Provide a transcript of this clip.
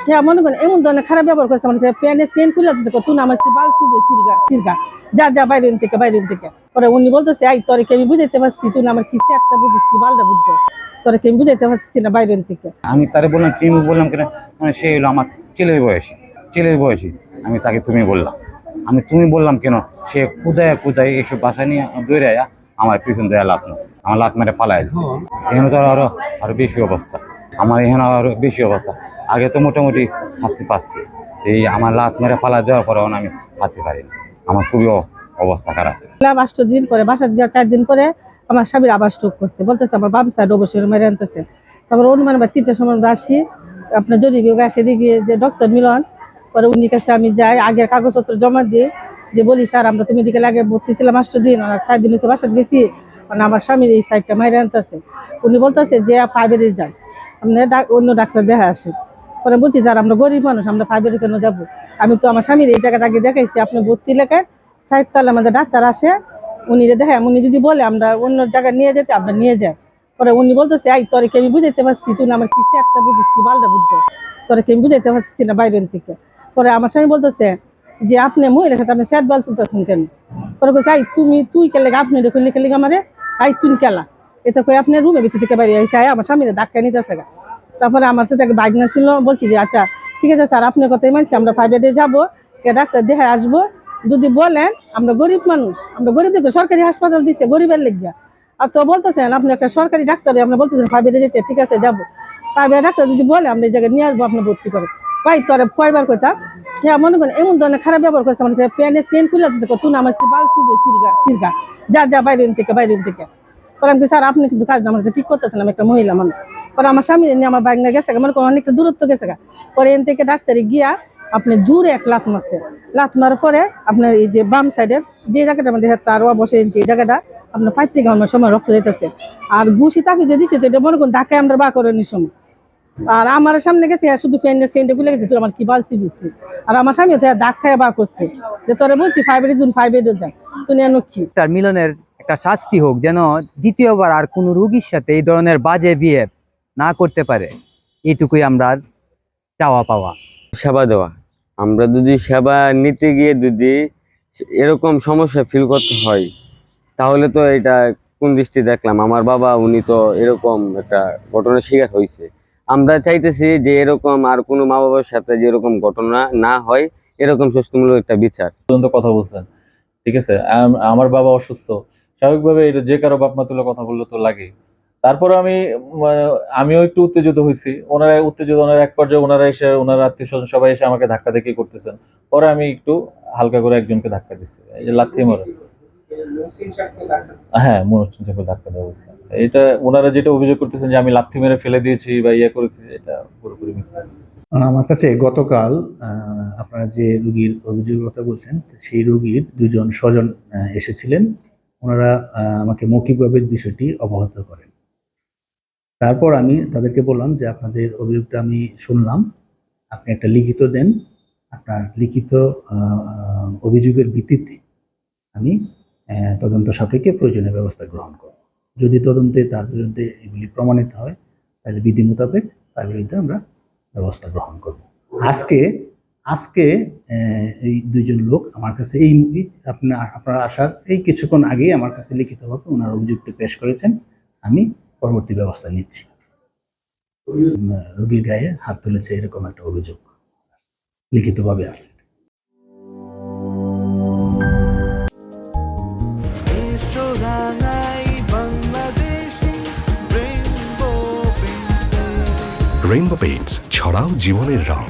হ্যাঁ মনে করেন এমন ধরনের খারাপ ব্যবহার করছে মানে প্যানের চেন খুলে দিতে তুই আমার কি বাল সিরগা সিরগা যা যা বাইরে থেকে পরে উনি বলতেছে এই তোরে কি আমি বুঝাইতে পারছি তুই আমার কিসে একটা বুঝিস কি বালটা বুঝছো তোরে কি আমি বুঝাইতে পারছি না বাইরে থেকে। আমি তারে বললাম তুমি বললাম কেন, মানে সে হলো আমার ছেলের বয়সী আমি তাকে তুমি বললাম, আমি তুমি বললাম কেন, সে কোথায় এইসব বাসা নিয়ে দৌড়ে আমার পিছন দেয়া লাত মারছে, আমার লাত মেরে পালাই দিচ্ছে। এখানে তো আরো বেশি অবস্থা, আমার এখানে আরো বেশি অবস্থা। আগে তো মোটামুটি হাঁটতে পারছি, এই আমার লাত মেরে পালা দেওয়ার পরে আমি হাঁটতে পারি না, আমার খুবই অবস্থা খারাপ। 8 দিন পরে বাসা 4 দিন পরে আমার স্বামীর আবার স্ট্রোক করছে, বলতেছে আমার বাম সাইড অবশ্যই মেরে আনতেছে। তারপর অনুমান বা 3টার সময় আমরা আসি, আপনার জরুরি বিভাগে আসে দেখি যে ডক্টর মিলন, পরে উনি কাছে আমি যাই, আগের কাগজপত্র জমা দিয়ে যে বলি স্যার আমরা তো মেডিকেল আগে ভর্তি ছিলাম 8 দিন, 4 দিন হচ্ছে বাসায় গেছি, মানে আমার স্বামীর এই সাইডটা মেরে আনতেছে। উনি বলতেছে যে 5 যান, আপনি অন্য ডাক্তার দেখা আসেন। পরে বলছি স্যার আমরা গরিব মানুষ, আমরা 5 কেন যাবো, আমি তো আমার স্বামীর এই জায়গাটা আগে দেখাইছি, আপনি ভর্তি লেখায় সাইডতলা আমাদের ডাক্তার আসে, উনি দেখেন উনি যদি বলে আমরা অন্য জায়গায় নিয়ে যেতে আমরা নিয়ে যাই। পরে উনি বলতেছে এই তোরে কি আমি বুঝাইতে পারছি তুই আমার কিসে একটা বুঝিস কি বালটা বুঝছো তোরে কি আমি বুঝাইতে পারছি না বাইরের থেকে। পরে আমার স্বামী বলতেছে যে আপনি মহিলার সাথে আপনি স্যাট বাল তুলতেছেন কেন। পরে বলছে এই তুই কেলে আপনি দেখে লিখে লিখে আমারে এই তুই কেলা, এটা কই আপনি রুমের ভিতর থেকে বাইরে আইসা আমার স্বামীরে ধাক্কা নিতেছে। তারপরে আমার সাথে একটা বাইক ছিল, বলছি যে আচ্ছা ঠিক আছে স্যার আপনার কথাই মানছি, আমরা 5 যাবো, ডাক্তার দেখে আসবো, যদি বলেন আমরা গরিব মানুষ, আমরা গরিব দেখে সরকারি হাসপাতাল দিচ্ছে গরিবের লেগিয়া, আর তো বলতেছেন আপনি একটা সরকারি ডাক্তার আপনি বলতেছেন 5 যেতে, ঠিক আছে যাবো 5 ডাক্তার যদি বলে আমরা এই জায়গায় নিয়ে আসবো আপনি ভর্তি করে। ভাই তোরে কয়বার কইতাম, হ্যাঁ মনে করেন এমন ধরনের খারাপ ব্যবহার করছে মানে প্যানের চেন খুলে দিতে তুই আমার কি বাল সিরগা যা যা বাইরে থেকে। পরে আমি স্যার আপনি কিন্তু কাজ আমার ঠিক করতেছেন, আমি একটা মহিলা মানুষ। পরে আমার স্বামী নিয়ে আমার বাইক নিয়ে গেছে, মনে করেন অনেকটা দূরত্ব গেছে। পরে এন থেকে ডাক্তারে গিয়া আপনি জোরে এক লাত মারছে, লাত মারার পরে আপনার এই যে বাম সাইডের যে জায়গাটা আমাদের তার বসে যে জায়গাটা আপনার 5 থেকে আমার সময় রক্ত যেতেছে, আর ঘুষি তাকে যে দিচ্ছে এটা মনে করেন ধাক্কায় আমরা বা করেন সময়। আর আমার সামনে গেছে শুধু প্যান্টের সেন্টে খুলে গেছে, তোর আমার কি বালছি দিচ্ছি, আর আমার স্বামী ধাক খায় বা করছে যে তোরা বলছি 5 যায় তুই কি। তার মিলনের একটা শাস্তি হোক, যেন দ্বিতীয়বার আর কোনো রোগীর সাথে এই ধরনের বাজে বিহেভ না করতে পারে, এইটুকুই আমরা চাওয়া পাওয়া। সেবা দেওয়া, আমরা যদি সেবা নিতে গিয়ে যদি এরকম সমস্যা ফিল করতে হয় তাহলে তো এটা কোন দৃষ্টি দেখলাম। আমার বাবা উনি তো এরকম একটা ঘটনার শিকার হয়েছে, আমরা চাইতেছি যে এরকম আর কোনো মা বাবার সাথে যে এরকম ঘটনা না হয়, এরকম সুষ্ঠুমূলক একটা বিচার। কথা বলছেন ঠিক আছে, আমার বাবা অসুস্থ, স্বাভাবিকভাবে এটা যে কারো বাপ মা তুলে কথা বললে তো লাগে। তারপরে আমিও একটু উত্তেজিত হয়েছি, ওনারা এক পর্যায়ে ওনারা এসে ওনার আত্মীয় স্বজন সবাই এসে আমাকে ধাক্কা দেখি করতেছেন, পরে আমি একটু হালকা করে একজনকে ধাক্কা দিচ্ছি, এই যে লাথি মারা, হ্যাঁ মনোজ ধাক্কা দেওয়া হয়েছে। এটা ওনারা যেটা অভিযোগ করতেছেন যে আমি লাথি মেরে ফেলে দিয়েছি বা ইয়ে করেছি, এটা পুরোপুরি মিথ্যা। আমার কাছে গতকাল আপনারা যে রোগীর অভিযোগের কথা বলছেন সেই রোগীর 2জন স্বজন এসেছিলেন, ওনারা আমাকে মৌখিকভাবে বিষয়টি অবগত করেন। তারপর আমি তাদেরকে বললাম যে আপনাদের অভিযোগটা আমি শুনলাম, আপনি একটা লিখিত দেন, আপনার লিখিত অভিযোগের ভিত্তিতে আমি তদন্ত সাপেক্ষে প্রয়োজনীয় ব্যবস্থা গ্রহণ করব। যদি তদন্তে তার বিরুদ্ধে এগুলি প্রমাণিত হয় তাহলে বিধি মোতাবেক তার বিরুদ্ধে আমরা ব্যবস্থা গ্রহণ করব। আজকে এই 2জন লোক আমার কাছে আপনারা আসার এই কিছুক্ষণ আগেই আমার কাছে লিখিতভাবে ওনার অভিযোগটি পেশ করেছেন, আমি পরবর্তী ব্যবস্থা নিচ্ছি। রোগীর গায়ে হাত তুলেছে এরকম একটা অভিযোগ লিখিতভাবে আছে। রেইনবো পেইন্টস, ছড়াও জীবনের রং।